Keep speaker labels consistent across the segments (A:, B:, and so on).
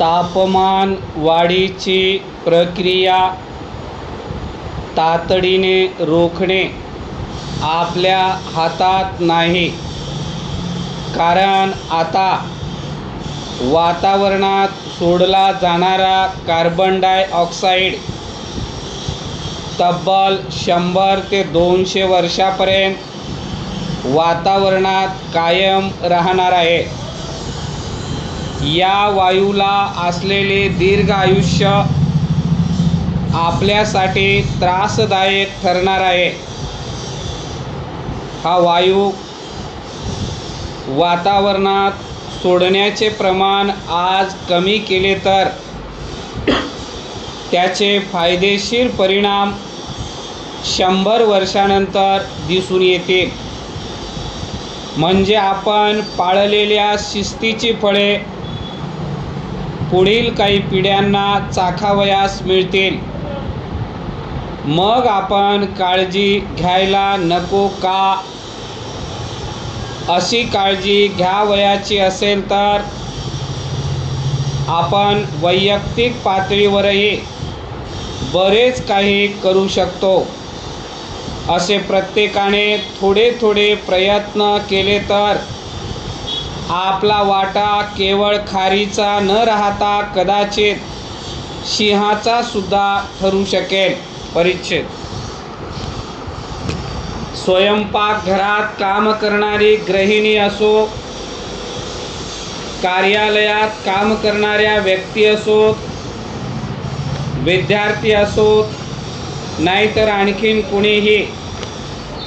A: तापमान वाढीची प्रक्रिया तातडीने रोखणे आपल्या हातात नाही, कारण आता वातावरणात सोडला जाणारा कार्बन डायऑक्साईड तब्बल 100 ते 200 वर्षापर्यंत वातावरणात कायम राहणार आहे. या वायूला असलेले दीर्घ आयुष्य आपल्यासाठी त्रासदायक ठरणार आहे. हा वायू वातावरणात सोडण्याचे प्रमाण आज कमी केले तर त्याचे फायदेशीर परिणाम 100 वर्षानंतर दिसून येतील. म्हणजे आपण पाळलेल्या शिस्तीची फळे पुढील काही पिढ्यांना चाखावयास मिळतील. मग आपण काळजी घ्यायला नको का? अशी काळजी घ्यावयाची असेल तर आपण वैयक्तिक पातळीवरही बरेच काही करू शकतो. असे प्रत्येकाने थोडे थोडे प्रयत्न केले तर आपला वाटा केवळ खारीचा न राहता कदाचित सिंहाचा सुद्धा ठरू शकेल. परिच्छेद. स्वयंपाकघरात काम करणारी गृहिणी असो, कार्यालयात काम करणाऱ्या व्यक्ती असोत, विद्यार्थी असोत, नाहीतर आणखीन कुणीही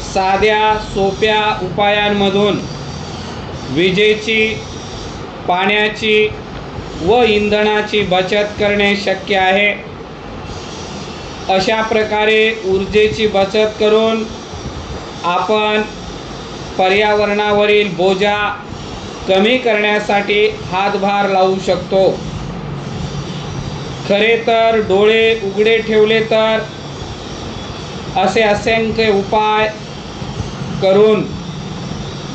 A: साध्या सोप्या उपायांमधून विजेची, पाण्याची व इंधनाची बचत करणे शक्य आहे. अशा प्रकारे ऊर्जेची बचत करून आपण पर्यावरणावरील बोजा कमी करण्यासाठी हातभार लावू शकतो. खरे तर डोळे उघडे ठेवले तर असे असंख्य उपाय करून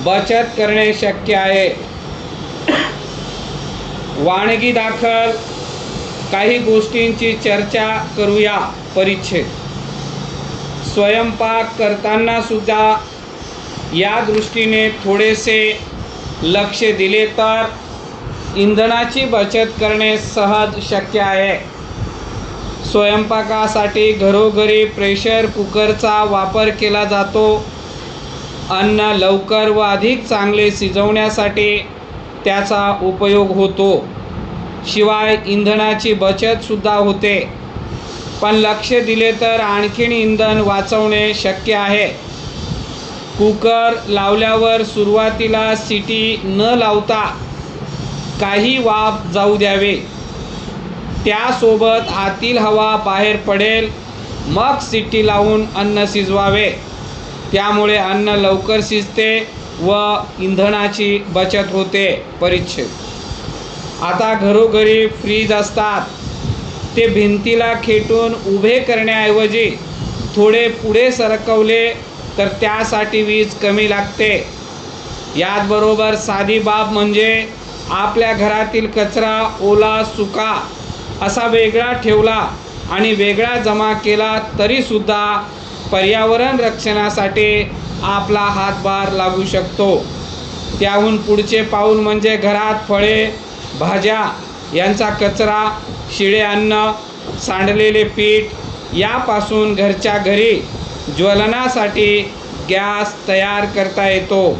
A: बचत करणे शक्य आहे. वानगी दाखल काही गोष्टींची चर्चा करूया. परिच्छेद. स्वयंपाक करताना सुद्धा या दृष्टीने थोडेसे लक्ष दिले तर इंधनाची बचत करणे सहज शक्य आहे. स्वयंपाकासाठी घरोघरी प्रेशर कुकरचा वापर केला जातो. अन्न लवकर व अधिक चांगले शिजवण्यासाठी त्याचा उपयोग होतो. शिवाय इंधनाची बचत सुद्धा होते. पण लक्ष दिले तर आणखीन इंधन वाचवणे शक्य आहे. कुकर लावल्यावर सुरुवातीला शिटी न लावता काही वाफ जाऊ द्यावे. त्यासोबत आतील हवा बाहेर पडेल, मग शिट्टी लावून अन्न शिजवावे. त्यामुळे अन्न लवकर शिजते व इंधनाची बचत होते. परिच्छेद. आता घरोघरी फ्रीज असतात. ते भिंतीला खेटून उभे करण्याऐवजी थोडे पुढे सरकवले तर त्यासाठी वीज कमी लागते. याचबरोबर साधी बाब म्हणजे आपल्या घरातील कचरा ओला सुका असा वेगळा ठेवला आणि वेगळा जमा केला तरीसुद्धा पर्यावरण रक्षणासाठी आपला हातभार लागू शकतो. त्याहून पुढचे पाऊल म्हणजे घरात फळे, भाज्या यांचा कचरा, शिळे अन्न, सांडलेले पीठ यापासून घरच्या घरी ज्वलनासाठी गॅस तयार करता येतो.